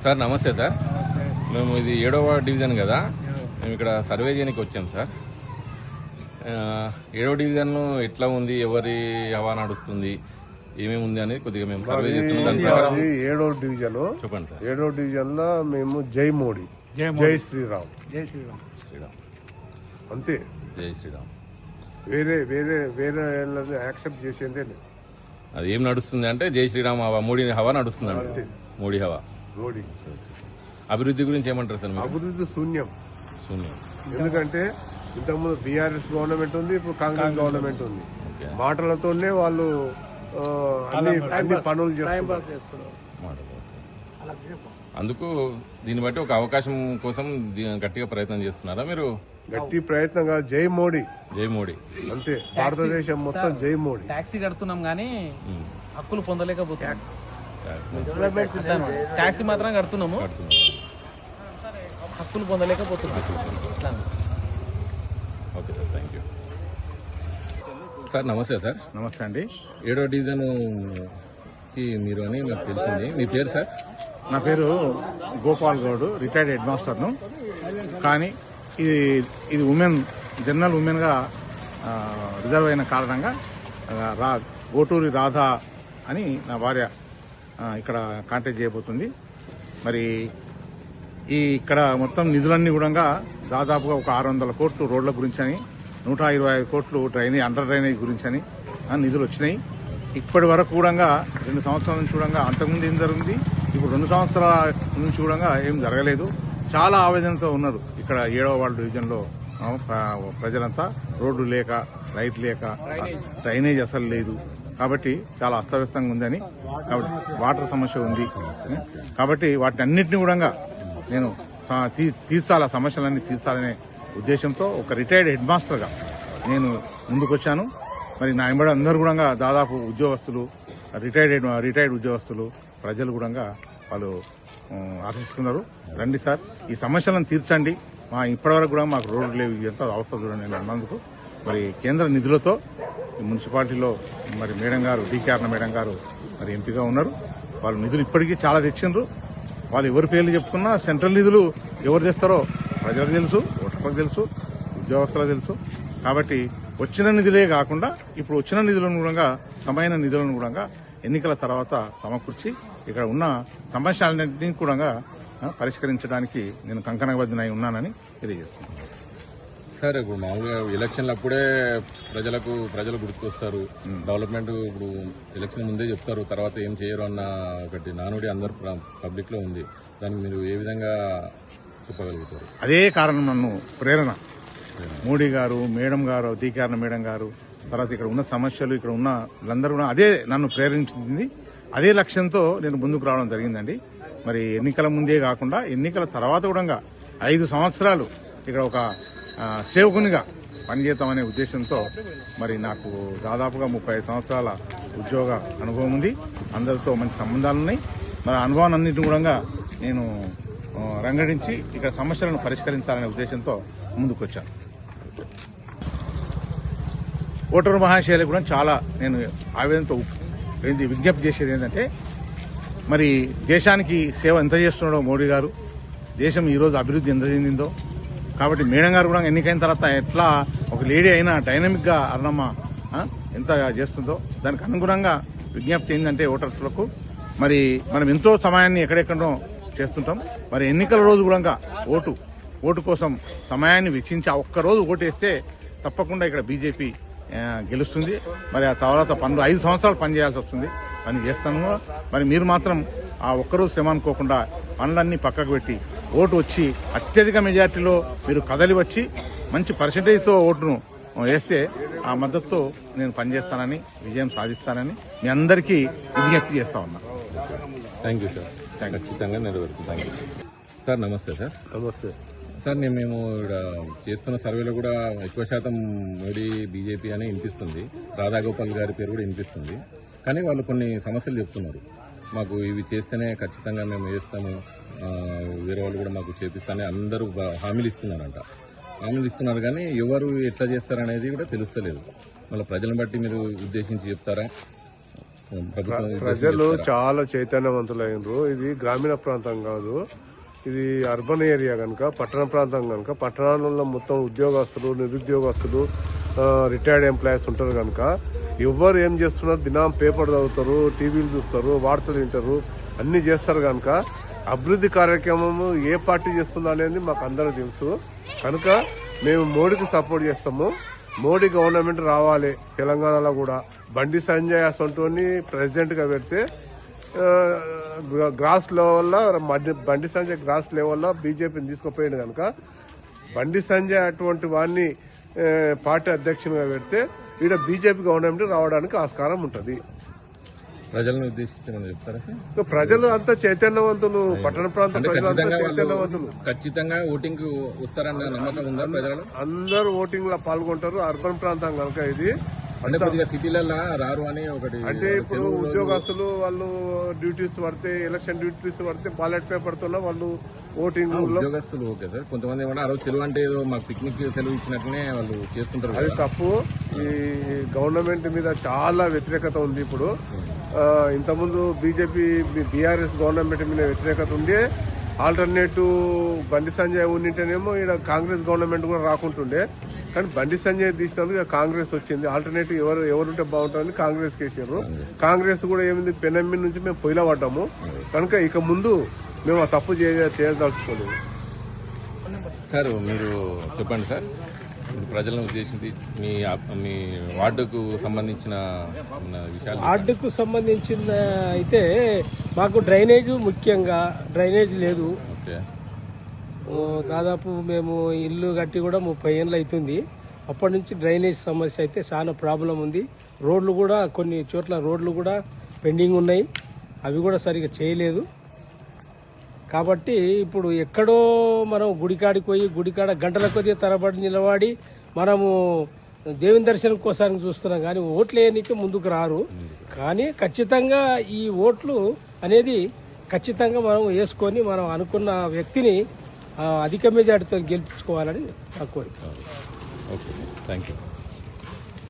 Sir నమస్తే sir. మేము ఇది 7వ డివిజన్ కదా, మేము ఇక్కడ సర్వే చేయడానికి వచ్చాం సార్. 7వ డివిజన్ ఎట్లా ఉంది, ఎవరి హవా నడుస్తుంది, ఏమేమి ఉంది అనేది కొద్దిగా మేము సర్వే చేస్తున్నాం. 7వ డివిజన్ చెప్పండి సార్. 7వ డివిజన్ లో మేము జై మోడీ, జై శ్రీరామ్, శ్రీరామ్ అంతే. జై శ్రీరామ్. వేరే వేరే వేరే యాక్సెప్ట్ చేసేదే లేదు. అది ఏం నడుస్తుంది అంటే జై శ్రీరామ్ హవా, మోడీ హవా నడుస్తుంది అంటే అంతే. మోడీ హవా. మోడీ అభివృద్ధి గురించి ఏమంటారు సార్ మీరు? అభివృద్ధి శూన్యం. శూన్యం. ఎందుకంటే ఇంతకుముందు బీఆర్ఎస్ గవర్నమెంట్ ఉంది, ఇప్పుడు కాంగ్రెస్ గవర్నమెంట్ ఉంది. మాటలతోనే వాళ్ళు అన్ని పనులు చేస్తున్నారు. అందుకు దీన్ని బట్టి ఒక అవకాశం కోసం గట్టిగా ప్రయత్నం చేస్తున్నారా మీరు? గట్టి ప్రయత్నం కాదు, జై మోడీ, జై మోడీ అంతే. భారతదేశం మొత్తం జై మోడీ. ట్యాక్సీ కడుతున్నాం గానీ హక్కులు పొందలేకపోతున్నాం. ట్యాక్సీ మాత్రం కడుతున్నాము, హక్కులు పొందలేకపోతున్నాం. Okay sir, thank you sir. నమస్తే సార్. నమస్తే అండి. 7వ డివిజన్ కి మీరు అని నాకు తెలిసింది. మీ పేరు సార్? నా పేరు గోపాల్ గౌడ్, రిటైర్డ్ హెడ్ మాస్టర్ను. కానీ ఇది ఉమెన్, జనరల్ ఉమెన్గా రిజర్వ్ అయిన కారణంగా గోటూరి రాధా అని నా భార్య ఇక్కడ కాంటాక్ట్ చేయబోతుంది. మరి ఇక్కడ మొత్తం నిధులన్నీ కూడా దాదాపుగా ఒక 600 కోట్లు రోడ్ల గురించి అని, 125 కోట్లు అండర్ డ్రైనేజ్ గురించి అని నిధులు వచ్చినాయి. ఇప్పటి వరకు కూడా 2 సంవత్సరాల నుంచి కూడా, అంతకుముందు ఏం జరిగింది, ఇప్పుడు 2 సంవత్సరాల నుంచి కూడా ఏం జరగలేదు. చాలా ఆవేదనతో ఉన్నారు ఇక్కడ 7వ వార్డు డివిజన్లో ప్రజలంతా. రోడ్డు లేక, లైట్ లేక, డ్రైనేజ్ అసలు లేదు. కాబట్టి చాలా అస్తవ్యస్తంగా ఉందని, కాబట్టి వాటర్ సమస్య ఉంది. కాబట్టి వాటిని అన్నింటినీ కూడా నేను తీర్చాలా, సమస్యలన్నీ తీర్చాలనే ఉద్దేశంతో ఒక రిటైర్డ్ హెడ్ మాస్టర్గా నేను ముందుకొచ్చాను. మరి నా వెంబడి అందరూ కూడా దాదాపు ఉద్యోగస్తులు, రిటైర్డ్ ఉద్యోగస్తులు, ప్రజలు కూడా వాళ్ళు ఆశిస్తున్నారు. రండి సార్, ఈ సమస్యలను తీర్చండి. ఇప్పటివరకు కూడా మాకు రోడ్లు లేవు, ఎంత అవస్థ చూడండి నేను అన్నందుకు. మరి కేంద్ర నిధులతో మున్సిపాలిటీలో మరి మేడం గారు, డీకే మేడం గారు మరి ఎంపీగా ఉన్నారు. వాళ్ళు నిధులు ఇప్పటికీ చాలా తెచ్చిండ్రు. వాళ్ళు ఎవరి పేర్లు చెప్పుకున్నా సెంట్రల్ నిధులు ఎవరు తెస్తారో ప్రజలకు తెలుసు, ఓటర్లకు తెలుసు, ఉద్యోగస్తులకు తెలుసు. కాబట్టి వచ్చిన నిధులే కాకుండా ఇప్పుడు వచ్చిన నిధులను కూడా, సమైన నిధులను కూడా ఎన్నికల తర్వాత సమకూర్చి ఇక్కడ ఉన్న సమస్యలన్నింటినీ కూడా పరిష్కరించడానికి నేను కంకణబద్ధనై ఉన్నానని తెలియజేస్తున్నాను. సార్, ఇప్పుడు మామూలుగా ఎలక్షన్లు అప్పుడే ప్రజలు గుర్తుకొస్తారు. డెవలప్మెంట్ ఇప్పుడు ఎలక్షన్ ముందే చెప్తారు, తర్వాత ఏం చేయరు అన్న ఒకటి నానుడి అందరు పబ్లిక్ లో ఉంది. దానికి మీరు ఏ విధంగా చెప్పగలుగుతారు? అదే కారణం, నన్ను ప్రేరణ మోడీ గారు, మేడం గారు, డీకే మేడం గారు, తర్వాత ఇక్కడ ఉన్న సమస్యలు, ఇక్కడ ఉన్న వీళ్ళందరూ కూడా అదే నన్ను ప్రేరేపించింది. అదే లక్ష్యంతో నేను ముందుకు రావడం జరిగిందండి. మరి ఎన్నికల ముందే కాకుండా ఎన్నికల తర్వాత కూడా 5 సంవత్సరాలు ఇక్కడ ఒక సేవకునిగా పనిచేద్దామనే ఉద్దేశంతో మరి నాకు దాదాపుగా 35 సంవత్సరాల ఉద్యోగ అనుభవం ఉంది. అందరితో మంచి సంబంధాలున్నాయి. మరి అనుభవాన్నింటిని కూడా నేను రంగడించి ఇక్కడ సమస్యలను పరిష్కరించాలనే ఉద్దేశంతో ముందుకొచ్చాను. ఓటరు మహాశయాలకు కూడా చాలా నేను ఆవేదనతో విజ్ఞప్తి చేసేది ఏంటంటే, మరి దేశానికి సేవ ఎంత చేస్తున్నాడో మోడీ గారు, దేశం ఈరోజు అభివృద్ధి ఎంత చెందిందో. కాబట్టి మేడం గారు కూడా ఎన్నికైన తర్వాత ఎట్లా ఒక లేడీ అయినా డైనమిక్గా అరుణమ్మ ఎంత చేస్తుందో దానికి అనుగుణంగా విజ్ఞప్తి ఏంటంటే ఓటర్స్లకు, మరి మనం ఎంతో సమయాన్ని ఎక్కడెక్కడో చేస్తుంటాం. మరి ఎన్నికల రోజు కూడా ఓటు కోసం సమయాన్ని వెచ్చించి ఆ ఒక్కరోజు ఓటేస్తే తప్పకుండా ఇక్కడ బీజేపీ గెలుస్తుంది. మరి ఆ తర్వాత 5 సంవత్సరాలు పనిచేయాల్సి వస్తుంది. పని చేస్తాను. మరి మీరు మాత్రం ఆ ఒక్కరోజు శ్రమ అనుకోకుండా పనులన్నీ పక్కకు పెట్టి ఓటు వచ్చి అత్యధిక మెజార్టీలో మీరు కదలి వచ్చి మంచి పర్సెంటేజ్తో ఓటును వేస్తే ఆ మద్దతుతో నేను పనిచేస్తానని, విజయం సాధిస్తానని మీ అందరికీ విజ్ఞప్తి చేస్తా ఉన్నా. Thank you sir. ఖచ్చితంగా నెరవేరుతుంది. Thank you sir. నమస్తే సార్. నమస్తే సార్. మేము ఇక్కడ చేస్తున్న సర్వేలో కూడా ఎక్కువ శాతం మోడీ, బీజేపీ అని వినిపిస్తుంది. రాధాగోపాల్ గారి పేరు కూడా వినిపిస్తుంది. కానీ వాళ్ళు కొన్ని సమస్యలు చెప్తున్నారు. మాకు ఇవి చేస్తేనే ఖచ్చితంగా మేము వేస్తాము, వేరే వాళ్ళు కూడా మాకు చేపిస్తానని అందరూ హామీలు ఇస్తున్నారంట. హామీలు ఇస్తున్నారు కానీ ఎవరు ఎట్లా చేస్తారనేది కూడా తెలుస్తలేదు. మళ్ళీ ప్రజలను బట్టి మీరు ఉద్దేశించి చెప్తారా? ప్రభుత్వం ప్రజలు చాలా చైతన్యవంతులైనరు. ఇది గ్రామీణ ప్రాంతం కాదు, ఇది అర్బన్ ఏరియా కనుక, పట్టణ ప్రాంతం కనుక, పట్టణాలలో మొత్తం ఉద్యోగస్తులు, నిరుద్యోగస్తులు, రిటైర్డ్ ఎంప్లాయీస్ ఉంటారు కనుక ఎవరు ఏం చేస్తున్నారు, దినం పేపర్ చదువుతారు, టీవీలు చూస్తారు, వార్తలు వింటారు, అన్ని చేస్తారు కనుక అభివృద్ధి కార్యక్రమము ఏ పార్టీ చేస్తుందో అనేది మాకు అందరూ తెలుసు. కనుక మేము మోడీకి సపోర్ట్ చేస్తాము. మోడీ గవర్నమెంట్ రావాలి తెలంగాణలో కూడా. బండి సంజయ్ అసొంటోని ప్రెసిడెంట్గా పెడితే గ్రాస్ లెవెల్లో బండి సంజయ్ గ్రాస్ లెవెల్లో బీజేపీని తీసుకుపోయింది కనుక బండి సంజయ్ అటువంటి వాడిని పార్టీ అధ్యక్షునిగా పెడితే ఈడ బీజేపీ గవర్నమెంట్ రావడానికి ఆస్కారం ఉంటుంది. ప్రజలను ఉద్దేశించి మనం చెప్తారా సార్? ప్రజలు అంతా చైతన్యవంతులు, పట్టణ ప్రాంత ప్రజలు అంతా చైతన్యవంతులు. ఖచ్చితంగా ఓటింగ్ కు వస్తారన్న నమ్మకం ఉందా ప్రజలలో? అందరూ ఓటింగ్ లో పాల్గొంటారు. అర్బన్ ప్రాంతం కనుక ఇది. అంటే కొద్దిగా సిటీలలో రారు అని ఒకటి. అంటే ఇప్పుడు ఉద్యోగస్తులు వాళ్ళు డ్యూటీస్ పడితే, ఎలక్షన్ డ్యూటీస్ పడితే బ్యాలెట్ పేపర్ తో వాళ్ళు ఓటింగ్. ఉద్యోగస్తులు ఓకే సార్. కొంతమంది ఏమన్నా ఆ రోజు సెలవు అంటే ఏదో మాకు పిక్నిక్ సెలవు ఇచ్చినట్లనే వాళ్ళు చేస్తుంటారు. అది తప్పు. ఈ గవర్నమెంట్ మీద చాలా వ్యతిరేకత ఉంది ఇప్పుడు. ఇంతకుముందు బీజేపీ బీఆర్ఎస్ గవర్నమెంట్ మీద వ్యతిరేకత ఉండే. ఆల్టర్నేటివ్ బండి సంజయ్ ఉండింటేనేమో ఇక్కడ కాంగ్రెస్ గవర్నమెంట్ కూడా రాకుంటుండే. కానీ బండి సంజయ్ తీసినందుకు కాంగ్రెస్ వచ్చింది. ఆల్టర్నేటివ్ ఎవరుంటే బాగుంటుందని కాంగ్రెస్ కేసారు. కాంగ్రెస్ కూడా ఏమింది, పెనమ్మి నుంచి మేము పొయ్యిలో పడ్డాము కనుక ఇక ముందు మేము ఆ తప్పు చేయదలుచుకోలేదు. సార్ మీరు చెప్పండి సార్, ప్రజలను ఉద్దేశించి మీ వార్డుకు సంబంధించిన విషయాలు. వార్డుకు సంబంధించిన అయితే మాకు డ్రైనేజ్ ముఖ్యంగా డ్రైనేజ్ లేదు. ఓకే. దాదాపు మేము ఇల్లు కట్టి కూడా 30 ఏళ్ళు అవుతుంది. అప్పటి నుంచి డ్రైనేజ్ సమస్య అయితే చాలా ప్రాబ్లం ఉంది. రోడ్లు కూడా కొన్ని చోట్ల రోడ్లు కూడా పెండింగ్ ఉన్నాయి, అవి కూడా సరిగా చేయలేదు. కాబట్టి ఇప్పుడు ఎక్కడో మనం గుడికాడికి పోయి గుడికాడ గంటల కొద్దిగా తరబడి నిలబడి మనము దేవుని దర్శనం కోసం చూస్తున్నాం, కానీ ఓట్లు వేయడానికి ముందుకు రారు. కానీ ఖచ్చితంగా ఈ ఓట్లు అనేది ఖచ్చితంగా మనం వేసుకొని మనం అనుకున్న వ్యక్తిని అధిక మెజార్టీతో గెలిపించుకోవాలని నా కోరిక. Okay, thank you.